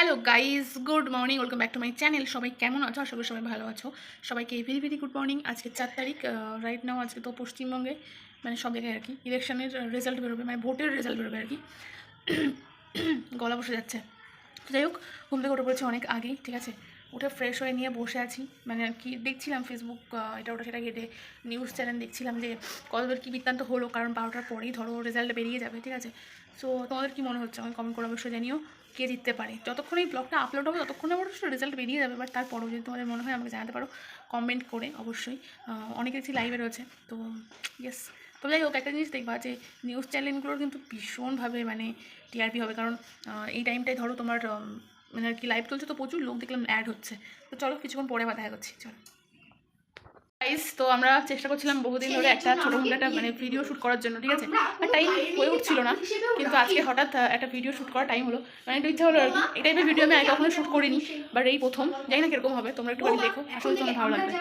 Hello guys, good morning, welcome back to my channel. সবাই কেমন আছো? আশা করি সবাই ভালো আছো। সবাইকে ভেরি ভেরি গুড মর্নিং। আজকে 4 তারিখ, রাইট নাও। আজকে তো পশ্চিমবঙ্গে মানে সব জায়গায় আর কি ইলেকশনের রেজাল্ট বেরোবে, মানে ভোটের রেজাল্ট বেরোবে আর কি। গলা বসে যাচ্ছে। যাই হোক, ঘুম থেকে উঠে পড়েছি অনেক আগেই, ঠিক আছে। উঠে ফ্রেশ হয়ে নিয়ে বসে আছি, মানে আর কি দেখছিলাম ফেসবুক এটা ওটা সেটা ঘেটে নিউজ চ্যানেল দেখছিলাম যে কতদূর কী বৃত্তান্ত হলো, কারণ 12টার পরেই ধরো রেজাল্ট বেরিয়ে যাবে, ঠিক আছে। সো তোমাদের কী মনে হচ্ছে আমাকে কমেন্ট করে অবশ্যই জানিও কে জিততে পারে। যতক্ষণ এই ব্লগটা আপলোড হবে ততক্ষণে অবশ্যই রেজাল্ট বেরিয়ে যাবে, বাট তারপরেও যদি তোমাদের মনে হয় আমাকে জানাতে পারো কমেন্ট করে অবশ্যই। অনেকে দেখছি লাইভে রয়েছে, তো ইয়েস। তো যাই হোক, একটা জিনিস দেখবা যে নিউজ চ্যানেলগুলোর কিন্তু ভীষণভাবে মানে টিআরপি হবে, কারণ এই টাইমটায় ধরো তোমার মানে আর কি লাইভ চলছে, তো প্রচুর লোক দেখলাম অ্যাড হচ্ছে। তো চলো কিছুক্ষণ পরে দেখা করছি, চলো গাইস। তো আমরা চেষ্টা করছিলাম বহুদিন ধরে একটা ছোটোখাটো একটা মানে ভিডিও শ্যুট করার জন্য, ঠিক আছে। আর টাইম হয়ে উঠছিল না, কিন্তু আজকে হঠাৎ একটা ভিডিও শ্যুট করার টাইম হলো, মানে একটু ইচ্ছা হলো আর কি। এই টাইপের ভিডিও আমি আগে কখনো শ্যুট করিনি, বাট এই প্রথম। জানি না কীরকম হবে, তোমরা একটু দেখো, আসলে তোমার ভালো লাগবে।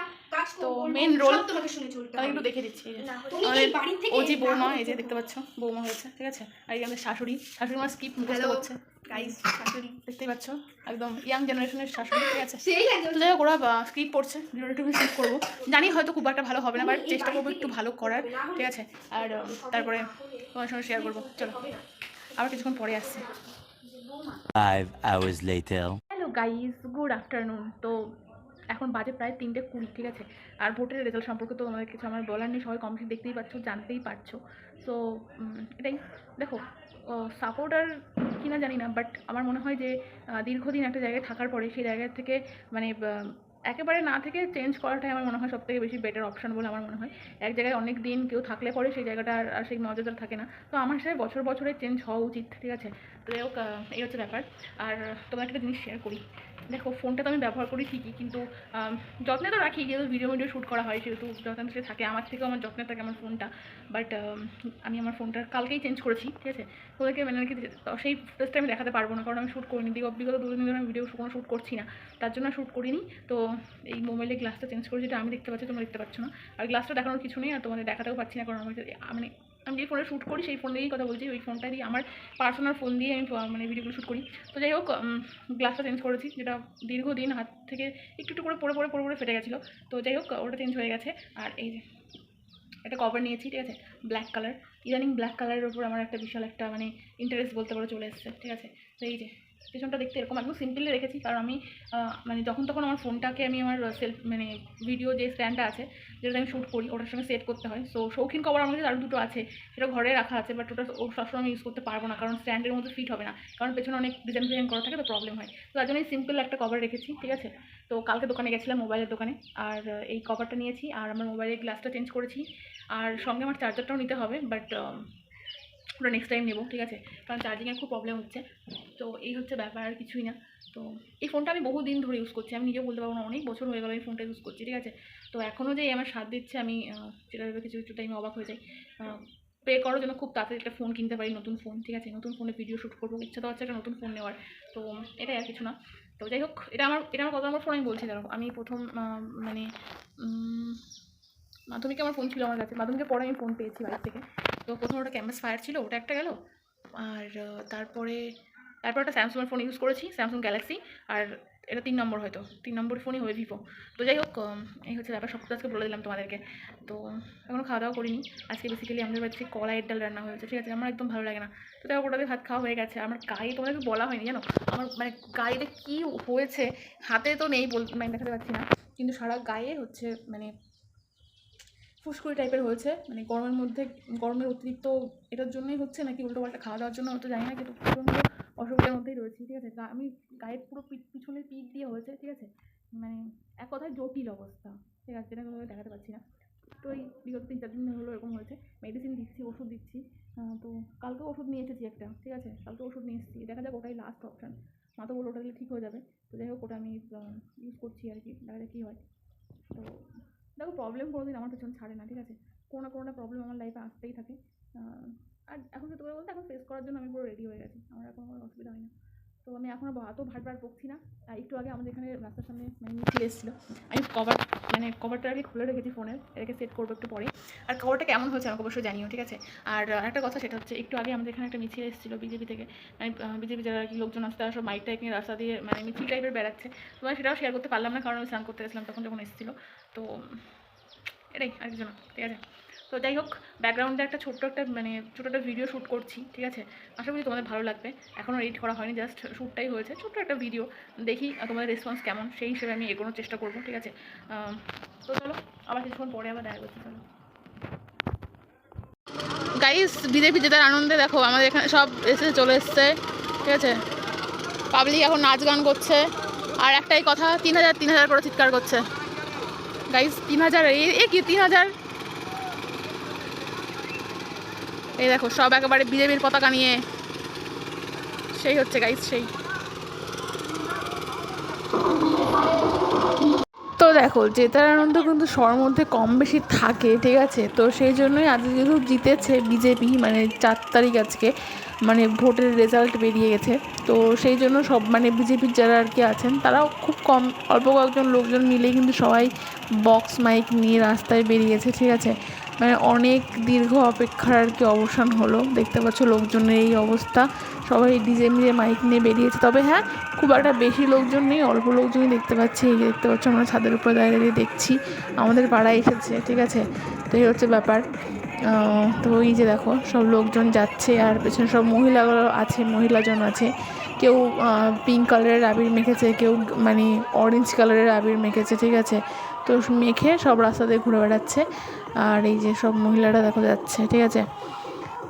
তো মেন রোল তাহলে একটু দেখে দিচ্ছি। আমাদের ও যে বৌমা, এই যে দেখতে পাচ্ছ বৌমা হয়েছে, ঠিক আছে। আর এই আমাদের শাশুড়ি আমার স্কিপ মুখস্থ করছে গাইস। শাশুড়ি দেখতেই পাচ্ছ, একদম ইয়াং জেনারেশনের শাশুড়ি, ঠিক আছে। তো যাই হোক, ওরা স্কিপ পড়ছে, ভিডিওটা একটু স্কিপ করবো। জানি হয়তো খুব একটা ভালো হবে না, বাট চেষ্টা করবো একটু ভালো করার, ঠিক আছে। আর তারপরে তোমার সঙ্গে শেয়ার করবো, চলো আবার কিছুক্ষণ পরে আসছি। 5 hours later. Hello guys, good afternoon. তো এখন বাজে প্রায় 3:20, ঠিক আছে। আর ভোটের রেজাল্ট সম্পর্কে তো আমাদের কিছু আমার বলার নেই, সবাই কম বেশি দেখতেই পাচ্ছ, জানতেই পারছো। সো এটাই দেখো, সাপোর্টার কিনা জানি না, বাট আমার মনে হয় যে দীর্ঘদিন একটা জায়গায় থাকার পরে সেই জায়গা থেকে মানে একেবারে না থেকে চেঞ্জ করাটাই আমার মনে হয় সবথেকে বেশি বেটার অপশন বলে আমার মনে হয়। এক জায়গায় অনেক দিন কেউ থাকলে পরে সেই জায়গাটা আর সেই মর্যাদা থাকে না। তো আমার সাথে বছর বছরে চেঞ্জ হওয়া উচিত, ঠিক আছে। তো যাই হোক, এই হচ্ছে ব্যাপার। আর তোমার একটা জিনিস শেয়ার করি। দেখো, ফোনটা তো আমি ব্যবহার করি ঠিকই, কিন্তু যত্নে তো রাখি, যেহেতু ভিডিও শ্যুট করা হয় সেহেতু যত্নে থাকে, আমার থেকেও আমার যত্নে থাকে আমার ফোনটা। বাট আমি আমার ফোনটা কালকেই চেঞ্জ করেছি, ঠিক আছে। তোদেরকে মানে আর কি সেই ফুটেজটা আমি দেখাতে পারবো না, কারণ আমি শ্যুট করিনি। বিগত 2 দিন ধরে আমি ভিডিও কোনো শ্যুট করছি না, তার জন্য শ্যুট করিনি। তো এই মোবাইলে গ্লাসটা চেঞ্জ করে, যেটা আমি দেখতে পাচ্ছি তোমরা দেখতে পাচ্ছ না। আর গ্লাসটা দেখানোর কিছু নেই, আর তোমাদের দেখাতেও পাচ্ছি না, কারণ আমার মানে আমি যে ফোনে শ্যুট করি সেই ফোন দিয়েই কথা বলছি, ওই ফোনটা দিয়ে আমার পার্সোনাল ফোন দিয়ে আমি মানে ভিডিওগুলো শ্যুট করি। তো যাই হোক, গ্লাসটা চেঞ্জ করেছি, যেটা দীর্ঘদিন হাত থেকে একটু একটু করে পড়ে ফেটে গেছিলো। তো যাই হোক, ওটা চেঞ্জ হয়ে গেছে। আর এই যে একটা কভার নিয়েছি, ঠিক আছে, ব্ল্যাক কালার। ইদানিং ব্ল্যাক কালারের ওপর আমার একটা বিশাল একটা মানে ইন্টারেস্ট বলতে পারো চলে এসেছে, ঠিক আছে। তো এই যে পেছনটা দেখতে এরকম একদম সিম্পলি রেখেছি, কারণ আমি মানে যখন তখন আমার ফোনটাকে আমি আমার সেলফ মানে ভিডিও যে স্ট্যান্ডটা আছে যেটা আমি শ্যুট করি ওটার সঙ্গে সেট করতে হয়। সো শৌখিন কভার আমার কাছে আরও দুটো আছে, সেটা ঘরে রাখা আছে, বাট ওটা সবসময় আমি ইউজ করতে পারবো না, কারণ স্ট্যান্ডের মধ্যে ফিট হবে না, কারণ পেছনে অনেক ডিজাইন করা থাকে, তো প্রবলেম হয়। তো তার জন্য সিম্পল একটা কভার রেখেছি, ঠিক আছে। তো কালকে দোকানে গেছিলাম, মোবাইলের দোকানে, আর এই কভারটা নিয়েছি, আর আমার মোবাইলের গ্লাসটা চেঞ্জ করেছি, আর সঙ্গে আমার চার্জারটাও নিতে হবে, বাট ওটা নেক্সট টাইম নেবো, ঠিক আছে, কারণ চার্জিংয়ের খুব প্রবলেম হচ্ছে। তো এই হচ্ছে ব্যাপার, আর কিছুই না। তো এই ফোনটা আমি বহুদিন ধরে ইউজ করছি, আমি নিজেও বলতে পারবো না, অনেক বছর হয়ে গেলো এই ফোনটা ইউজ করছি, ঠিক আছে। তো এখনও যে আমার সাথ দিচ্ছে, আমি সেটা ভেবে কিছু কিছু টাইমে অবাক হয়ে যাই। পে করার জন্য খুব তাড়াতাড়ি একটা ফোন কিনতে পারি, নতুন ফোন, ঠিক আছে। নতুন ফোনে ভিডিও শ্যুট করবো, ইচ্ছা তো হচ্ছে একটা নতুন ফোন নেওয়ার। তো এটাই আর কিছু না। তো যাই হোক, এটা আমার কত নম্বর ফোন আমি বলছি, ধরো আমি প্রথম মানে মাধ্যমিকে আমার ফোন ছিল আমার কাছে, মাধ্যমিকের পরে আমি ফোন পেয়েছি বাড়ি থেকে। তো প্রথমে ওটা ক্যাম্পাস ফায়ার ছিল, ওটা একটা গেল। আর তারপরে একটা স্যামসুংয়ের ফোন ইউজ করেছি, স্যামসুং গ্যালাক্সি। আর এটা 3 নম্বর, হয়তো 3 নম্বর ফোনই হবে, ভিভো। তো যাই হোক, এই হচ্ছে ব্যাপার, সব কিছু আজকে বলে দিলাম তোমাদেরকে। তো এখনও খাওয়া দাওয়া করিনি। আজকে বেসিক্যালি আমাদের বাড়িতে কলাইয়ের ডাল রান্না হয়েছে, ঠিক আছে। আমার একদম ভালো লাগে না। তো তাই ওটাতে ভাত খাওয়া হয়ে গেছে। আমার গায়ে তোমাদেরকে বলা হয়নি, জানো আমার মানে গায়ে কী হয়েছে। হাতে তো নেই, মানে দেখাতে পারছি না, কিন্তু সারা গায়ে হচ্ছে মানে ফুসকুড়ি টাইপের হয়েছে, মানে গরমের মধ্যে, গরমের অতিরিক্ত এটার জন্যই হচ্ছে নাকি উল্টো পাল্টা খাওয়া দাওয়ার জন্য হয়তো জানি না, কিন্তু প্রচণ্ড অসুবিধার মধ্যেই রয়েছি, ঠিক আছে। আমি গায়ের পুরো পিছনের পিঠ দিয়ে হয়েছে, ঠিক আছে, মানে এক কথায় জটিল অবস্থা, ঠিক আছে, যেটা কোনোভাবে দেখাতে পারছি না। তো এই বিগত 3-4 দিন হলো এরকম হয়েছে, মেডিসিন দিচ্ছি, ওষুধ দিচ্ছি। তো কালকে ওষুধ নিয়ে এসেছি একটা, ঠিক আছে, কালকে ওষুধ নিয়ে এসেছি, দেখা যাক ওটাই লাস্ট অপশান। মা তো বললো ওটা দিলে ঠিক হয়ে যাবে। তো যাই হোক, ওটা আমি ইউজ করছি আর কি, দেখা যাক কী হয়। তো দেখো, প্রবলেম কোনোদিন আমার পেছন ছাড়ে না, ঠিক আছে। কোনো না কোনোটা প্রবলেম আমার লাইফে আসতেই থাকে। আর এখন সত্যি করে বলতে এখন ফেস করার জন্য আমি পুরো রেডি হয়ে গেছি, আমার এখন কোনো অসুবিধা হয় না। তো আমি এখনও অত ভাটবার বকছি না। একটু আগে আমাদের এখানে রাস্তার সামনে মানে মিছিল এসেছিলো, আমি কভারটা আগে খুলে রেখেছি ফোনের, এটাকে সেট করবো একটু পরে। আর কভারটা কেমন হয়েছে আমাকে অবশ্যই জানিও, ঠিক আছে। আর একটা কথা, সেটা হচ্ছে একটু আগে আমাদের এখানে একটা মিছিল এসেছিলো বিজেপি থেকে, মানে বিজেপি যারা আর কি লোকজন আসতে সব মাইক টাইক নিয়ে রাস্তা দিয়ে মানে মিছিল টাইপের বেড়াচ্ছে। তোমার সেটাও শেয়ার করতে পারলাম না, কারণ আমি স্নান করতে গেছিলাম তখন যখন এসেছিলো। তো এটাই আর কিছু না, ঠিক আছে। তো যাই হোক, ব্যাকগ্রাউন্ডে একটা ছোট্ট একটা ভিডিও শ্যুট করছি, ঠিক আছে। আশা করি তোমাদের ভালো লাগবে। এখনও এডিট করা হয়নি, জাস্ট শ্যুটটাই হয়েছে, ছোট্ট একটা ভিডিও। দেখি তোমাদের রেসপন্স কেমন, সেই হিসেবে আমি এগোনোর চেষ্টা করবো, ঠিক আছে। তো চলো, আবার কিছুক্ষণ পরে আবার দেখা করছি। চলো গাইস, বিজেপি জেতার আনন্দে দেখো আমাদের এখানে সব চলে এসছে, ঠিক আছে। পাবলিক এখন নাচ গান করছে, আর একটাই কথা, 3000 করে চিৎকার করছে গাইস। 3000, এ কি 3000? এই দেখো সব একেবারে বিজেপির পতাকা নিয়ে, সেই হচ্ছে গাইস সেই। তো দেখো, জেতার আনন্দ কিন্তু সবার মধ্যে কম বেশি থাকে, ঠিক আছে। তো সেই জন্যই আজ যেহেতু জিতেছে বিজেপি, মানে 4 তারিখ আজকে, মানে ভোটের রেজাল্ট বেরিয়ে গেছে। তো সেই জন্য সব মানে বিজেপির যারা আর কি আছেন, তারাও খুব কম অল্প কয়েকজন লোকজন মিলেই কিন্তু সবাই বক্স মাইক নিয়ে রাস্তায় বেরিয়েছে, ঠিক আছে। মানে অনেক দীর্ঘ অপেক্ষার আর কি অবসান হলো। দেখতে পাচ্ছ লোকজনের এই অবস্থা, সবাই ডিজে মিজে মাইক নিয়ে বেরিয়েছে। তবে হ্যাঁ, খুব একটা বেশি লোকজন নেই, অল্প লোকজনই দেখতে পাচ্ছি। এই যে দেখতে পাচ্ছ, আমরা ছাদের উপরে দাঁড়িয়ে দাঁড়িয়ে দেখছি, আমাদের পাড়ায় এসেছে, ঠিক আছে। তো এই হচ্ছে ব্যাপার। তো এই যে দেখো সব লোকজন যাচ্ছে, আর পেছনে সব মহিলাগুলো আছে, মহিলাজন আছে। কেউ পিঙ্ক কালারের আবির মেখেছে, কেউ মানে অরেঞ্জ কালারের আবির মেখেছে, ঠিক আছে। তো মেখে সব রাস্তাতে ঘুরে বেড়াচ্ছে, আর এই যে সব মহিলারা দেখো যাচ্ছে, ঠিক আছে।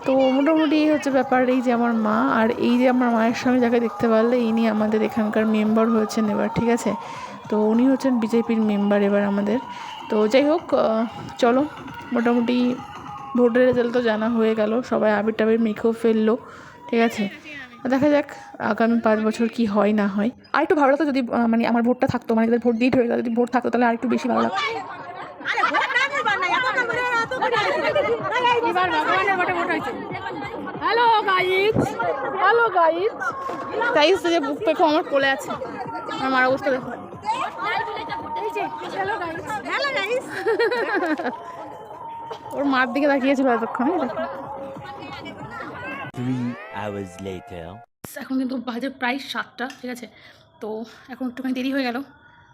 তো মোটামুটি এই হচ্ছে ব্যাপার। এই যে আমার মা, আর এই যে আমার মায়ের সঙ্গে যাকে দেখতে পারলে, ইনি আমাদের এখানকার মেম্বার হয়েছেন এবার, ঠিক আছে। তো উনি হচ্ছেন বিজেপির মেম্বার এবার আমাদের। তো যাই হোক, চলো, মোটামুটি ভোটের রেজাল্ট তো জানা হয়ে গেল, সবাই আবির টাবির মেখেও ফেললো, ঠিক আছে। দেখা যাক আগামী 5 বছর কি হয় না হয়। আর একটু ভালো লাগতো যদি মানে আমার ভোটটা থাকতো, মানে যাদের ভোট দিয়ে হয়ে গেল, যদি ভোট থাকতো তাহলে আর একটু বেশি ভালো লাগতো। হ্যালো গাইস, যে বুক পেখো আমার কোলে আছে, আমার অবস্থা দেখো। ওর মার দিকে তাকিয়েছিল এতক্ষণে। 3 hours later. এখন কিন্তু বাজে প্রায় 7টা, ঠিক আছে। তো এখন একটুখানি দেরি হয়ে গেল।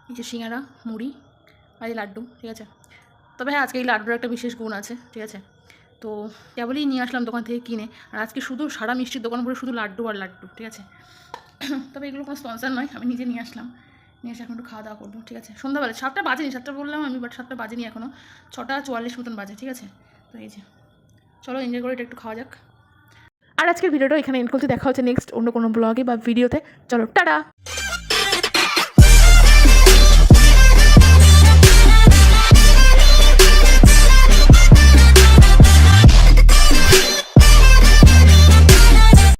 এই যে সিঙ্গারা, মুড়ি আর এই লাড্ডু, ঠিক আছে। তবে হ্যাঁ, আজকে এই লাড্ডুর একটা বিশেষ গুণ আছে, ঠিক আছে। তো কেবলই নিয়ে আসলাম দোকান থেকে কিনে, আর আজকে শুধু সারা মিষ্টির দোকান ভরে শুধু লাড্ডু আর লাড্ডু, ঠিক আছে। তবে এগুলো কোনো স্পন্সার নয়, আমি নিজে নিয়ে আসলাম, নিয়ে এসে এখন একটু খাওয়া দাওয়া করবো, ঠিক আছে। সন্ধ্যাবেলা 7টা বাজেনি, 7টা বললাম আমি, বাট 7টা বাজেনি এখনও, 6:44 মতন বাজে, ঠিক আছে। তো এই যে চলো এনজয় করে এটা একটু খাওয়া যাক। আর আজকের ভিডিওটা এখানে এন্ড করতে, দেখা হচ্ছে নেক্সট অন্য কোনো ব্লগে বা ভিডিওতে। চলো টাটা।